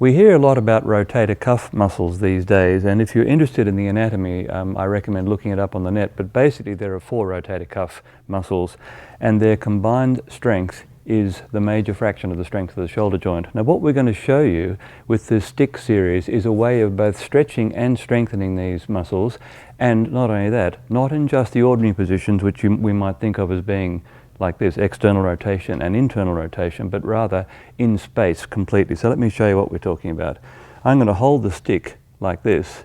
We hear a lot about rotator cuff muscles these days, and if you're interested in the anatomy, I recommend looking it up on the net. But basically there are 4 rotator cuff muscles, and their combined strength is the major fraction of the strength of the shoulder joint. Now what we're going to show you with this stick series is a way of both stretching and strengthening these muscles, and not only that, not in just the ordinary positions which we might think of as being like this, external rotation and internal rotation, but rather in space completely. So let me show you what we're talking about. I'm going to hold the stick like this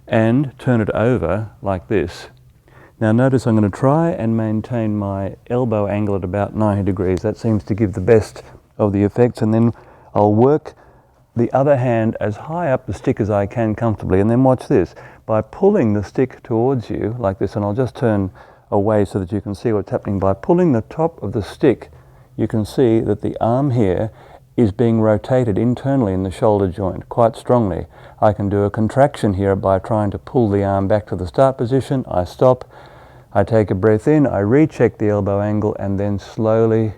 and turn it over like this. Now notice I'm going to try and maintain my elbow angle at about 90 degrees. That seems to give the best of the effects, and then I'll work the other hand as high up the stick as I can comfortably, and then watch this. By pulling the stick towards you like this, and I'll just turn away so that you can see what's happening. By pulling the top of the stick, you can see that the arm here is being rotated internally in the shoulder joint quite strongly. I can do a contraction here by trying to pull the arm back to the start position. I stop, I take a breath in, I recheck the elbow angle, and then slowly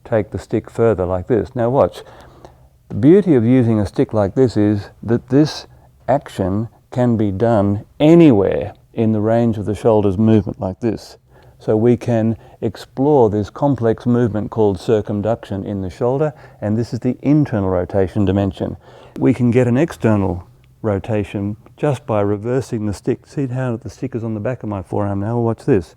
take the stick further like this. Now watch. The beauty of using a stick like this is that this action can be done anywhere in the range of the shoulder's movement like this. So we can explore this complex movement called circumduction in the shoulder, and this is the internal rotation dimension. We can get an external rotation just by reversing the stick. See how the stick is on the back of my forearm now? Watch this.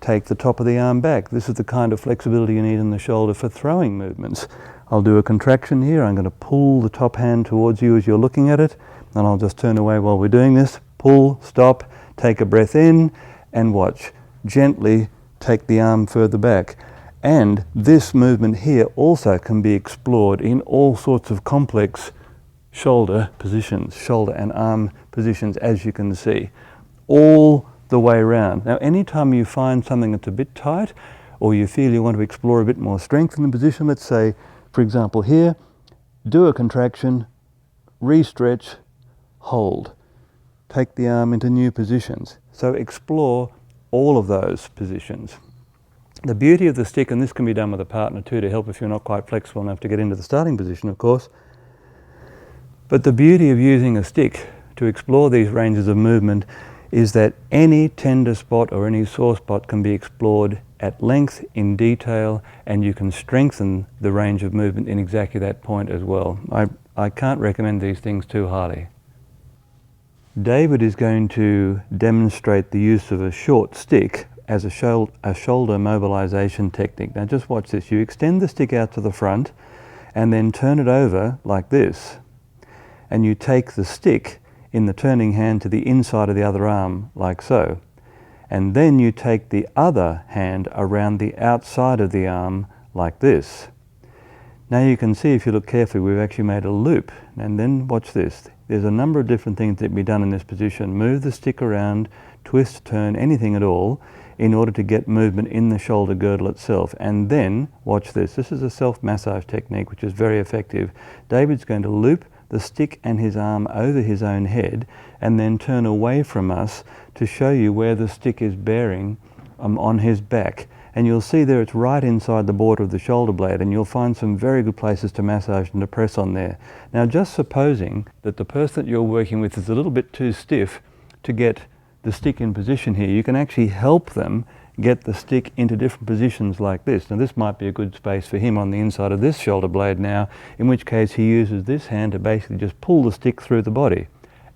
Take the top of the arm back. This is the kind of flexibility you need in the shoulder for throwing movements. I'll do a contraction here. I'm going to pull the top hand towards you as you're looking at it, and I'll just turn away while we're doing this. Pull, stop, take a breath in, and watch. Gently take the arm further back. And this movement here also can be explored in all sorts of complex shoulder positions, shoulder and arm positions, as you can see, all the way around. Now, anytime you find something that's a bit tight, or you feel you want to explore a bit more strength in the position, let's say, for example, here, do a contraction, re-stretch, hold. Take the arm into new positions. So explore all of those positions. The beauty of the stick, and this can be done with a partner too to help if you're not quite flexible enough to get into the starting position, of course, but the beauty of using a stick to explore these ranges of movement is that any tender spot or any sore spot can be explored at length, in detail, and you can strengthen the range of movement in exactly that point as well. I can't recommend these things too highly. David is going to demonstrate the use of a short stick as a shoulder mobilization technique. Now just watch this. You extend the stick out to the front and then turn it over like this. And you take the stick in the turning hand to the inside of the other arm like so. And then you take the other hand around the outside of the arm like this. Now you can see, if you look carefully, we've actually made a loop. And then watch this. There's a number of different things that can be done in this position. Move the stick around, twist, turn, anything at all, in order to get movement in the shoulder girdle itself. And then, watch this. This is a self-massage technique which is very effective. David's going to loop the stick and his arm over his own head and then turn away from us to show you where the stick is bearing on his back. And you'll see there it's right inside the border of the shoulder blade, and you'll find some very good places to massage and to press on there. Now just supposing that the person that you're working with is a little bit too stiff to get the stick in position here, you can actually help them get the stick into different positions like this. Now this might be a good space for him on the inside of this shoulder blade now, in which case he uses this hand to basically just pull the stick through the body.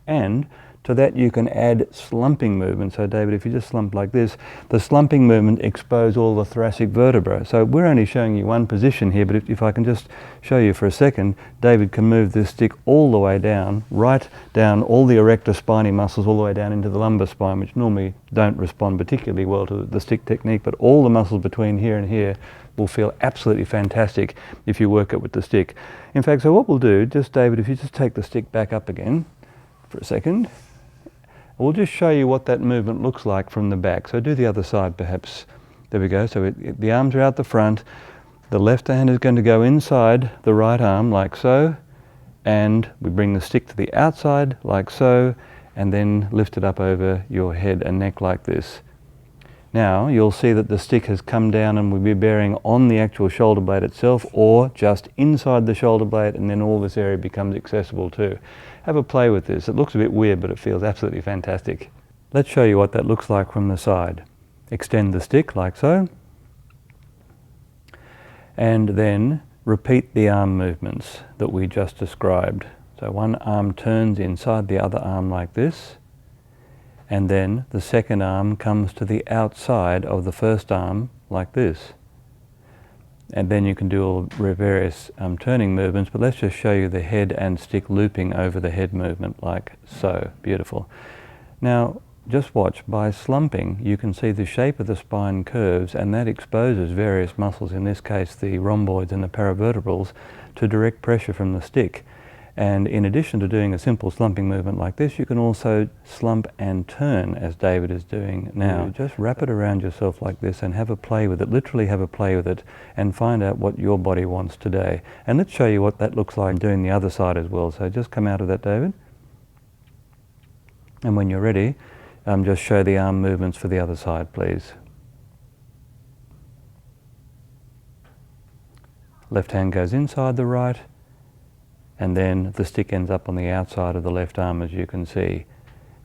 And to that you can add slumping movement. So David, if you just slump like this, the slumping movement exposes all the thoracic vertebrae. So we're only showing you one position here, but if I can just show you for a second, David can move this stick all the way down, right down all the erector spinae muscles, all the way down into the lumbar spine, which normally don't respond particularly well to the stick technique, but all the muscles between here and here will feel absolutely fantastic if you work it with the stick. In fact, so what we'll do, just David, if you just take the stick back up again for a second, we'll just show you what that movement looks like from the back. So do the other side perhaps. There we go. So the arms are out the front. The left hand is going to go inside the right arm like so. And we bring the stick to the outside like so. And then lift it up over your head and neck like this. Now you'll see that the stick has come down and will be bearing on the actual shoulder blade itself or just inside the shoulder blade, and then all this area becomes accessible too. Have a play with this. It looks a bit weird, but it feels absolutely fantastic. Let's show you what that looks like from the side. Extend the stick like so, and then repeat the arm movements that we just described. So one arm turns inside the other arm like this, and then the second arm comes to the outside of the first arm like this. And then you can do all various turning movements, but let's just show you the head and stick looping over the head movement like so. Beautiful. Now just watch, by slumping you can see the shape of the spine curves, and that exposes various muscles, in this case the rhomboids and the paravertebrals, to direct pressure from the stick. And in addition to doing a simple slumping movement like this, you can also slump and turn, as David is doing now. Just wrap it around yourself like this and have a play with it, literally have a play with it, and find out what your body wants today. And let's show you what that looks like doing the other side as well. So just come out of that, David. And when you're ready, just show the arm movements for the other side, please. Left hand goes inside the right, and then the stick ends up on the outside of the left arm, as you can see.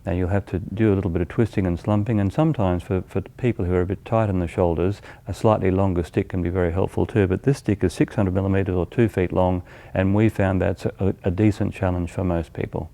Now you'll have to do a little bit of twisting and slumping, and sometimes for people who are a bit tight in the shoulders, a slightly longer stick can be very helpful too, but this stick is 600 millimeters or 2 feet long, and we found that's a decent challenge for most people.